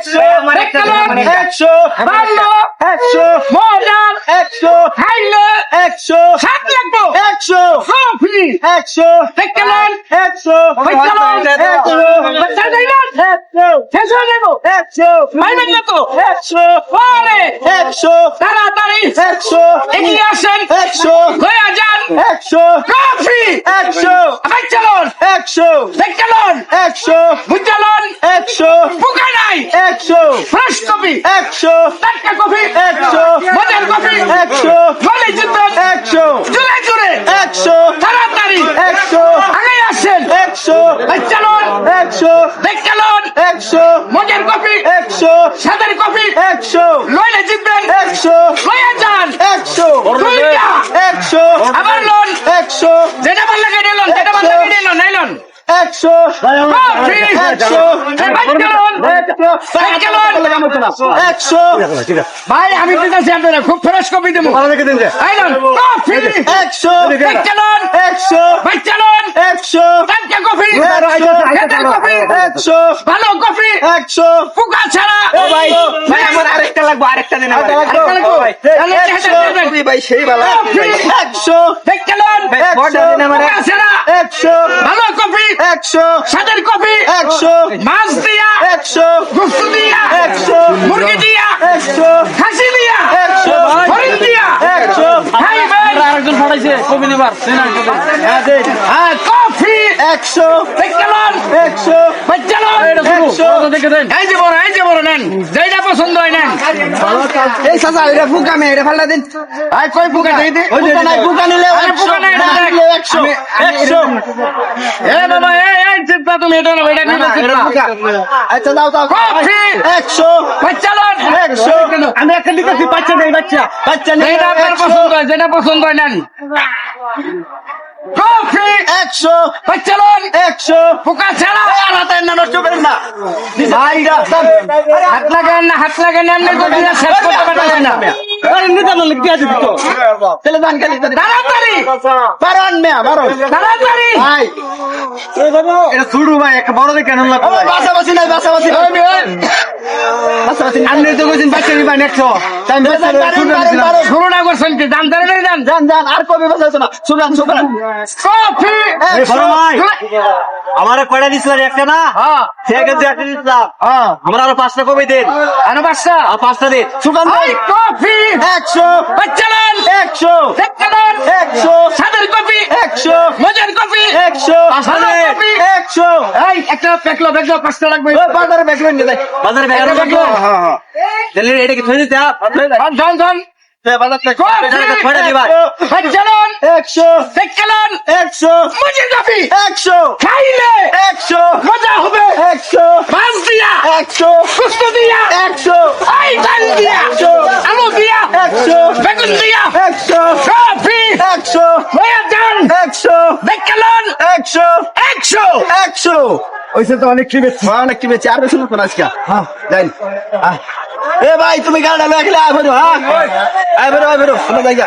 একশো, দেখলেন? একশো, ভালো, একশো, মজার, একশো, খাইলে, একশো, স্বাদ লাগবো, একশো, কফি, একশো, দেখলেন? একশো, দেখলেন? একশো, বাচ্চা যাইবেন? একশো, শেষ হয়ে যাবো, একশো, পাইবেন না তো? একশো, পরে, একশো, তাড়াতাড়ি, একশো, এগিয়ে আসেন, একশো, হয়ে যান, একশো, কফি, একশো, আবার চলুন, একশো, দেখলেন? একশো, বুঝলেন? একশো, পোকা নাই, একশো, ফ্রেশ কফি, একশো, টাটকা কফি, একশো, মজার কফি, একশো, বলে জিতবেন, একশো, জোরে জোরে, একশো, তাড়াতাড়ি, একশো, আগে আসেন, একশো, চলুন, একশো, দেখলেন? একশো, মজার কফি, একশো, সাদার কফি, একশো, লইলে জিতবেন, একশো, লইয়া যান, একশো, দুইটা, একশো, আবার লোন, একশো, যেটা ভাল লাগে নিলন, যেটা ভাল লাগে নিলন, নাইলন, একশো, কফি, একশো, এবার চলুন, একশো, ভাই আমি দিতেছি আপনারা খুব ফ্রেশ কফি দেবো, আইলন, কফি, একশো, চলুন, একশো, ভাই চলুন, একশো, টাটকা কফি, একশো, সাদার কফি, একশো, ভালো কফি, একশো, পোকা ছাড়া, ভাই, ভাই আমার আরেকটা লাগবো, আরেকটা দিন আরেকটা লাগবো। আরেকটা লাগবো। তাহলে একশো, চেহারা দেবেন। ভাই সেই ভালো কফি, একশো, দেখলেন? একশো, পোকা ছাড়া, একশো, ভালো কফি, একশো, সাদার কফি, একশো, মাছ দিয়া, একশো, গোস্ত দিয়া, একশো, মুরগি দিয়া, একশো, খাসি দিয়া, একশো, হরিণ দিয়া, একশো, খাইবেন। আরেকজন ফাটাইছে কবি নেবার হ্যাঁ, কফি, একশো, দেখলেন? একশো, বাচ্চালন, একশো, এই যে বড় নেন, যেটা পছন্দ হয় নেন। এই চাচা এটা ফুকা মে এটা ফাল্টা দিন আই কই পোকা দেই দে, বুকা নাই, বুকা নিলে আরে একশো, বুকা নাই, না এটা নিলে একশো, একশো, এ বাবা এই চিন্তা তুমি এটা না এটা নিবে চিন্তা। আচ্ছা দাও দাও, কফি, একশো, বাচ্চালন, একশো, আমি একটা দিতেছি বাচ্চা নেই বাচ্চা বাচ্চা নিলে যেটা আপনার একশো, পছন্দ হয়, যেটা পছন্দ হয় নেন। কফি, একশো, বাচ্চালন, একশো, পোকা ছাড়া, হাতায় না নষ্ট করেন না, ভাই হাত লাগান না, হাত লাগান না, এমনি করে দিলে শেষ করতে পারবেন না। তাহলে দান খালি তাড়াতাড়ি, বারণ মেয়া বারণ তাড়াতাড়ি, ভাই, এটা ছুড়ু ভাই একটা বড় দেখে কেন লাগবে আমার বাসাবাসি নাই, বাসাবাসি নাই, বাসাবাসি নাই, আপনি তো কইছেন বাচ্চা নিবা নেক্সট টাইম বারণ, শুরু না করছেন কি জানতে নেই জান। যান যান আর কবে বাসাইছো না, শুনান শুনান, কফি, একশো, আমার কয়টা দিছিল একটা না হ্যাঁ ঠিক আছে একটা দিছিলাম হ্যাঁ, আমার আরো 5টা কবি দিন আনো বাচ্চা, আর 5টা দিন শুকান ভাই, এই কফি, একশো, বাচ্চালন, একশো, দেখলেন? একশো, সাদের কফি, একশো, মজার কফি, একশো, ভালো কফি, একশো, এই একটা পেকলো 5টা লাগবে। ও বাজারে ব্যাগ নিয়ে যাই, বাজারে একটা বেগানো পেকলো, তাহলে এটা কি থই দিতে ধন ধন, বাজার থেকে ছয়টা দিবা বাচ্চালন, একশো, দেখলেন? একশো, মজার কফি, একশো, খাইলে একশো, মজা হবে, একশো, মাছ দিয়া, একশো, কুস্ত দিয়া, একশো, এই ডাল দিয়া, একশো, আলু দিয়া, একশো, বেগুন দিয়া, একশো, কফি, একশো, হয়ে যান, একশো, দেখলেন? একশো, 100, একশো, ওইসে তো অনেক কি বেশি অনেক কি বেঁচে আর বেশি নতুন আজকে যাই এ ভাই তুমি গাড়ি ডালো একলে আয় বেরো, হ্যাঁ আয় বেরো শোনা জায়গা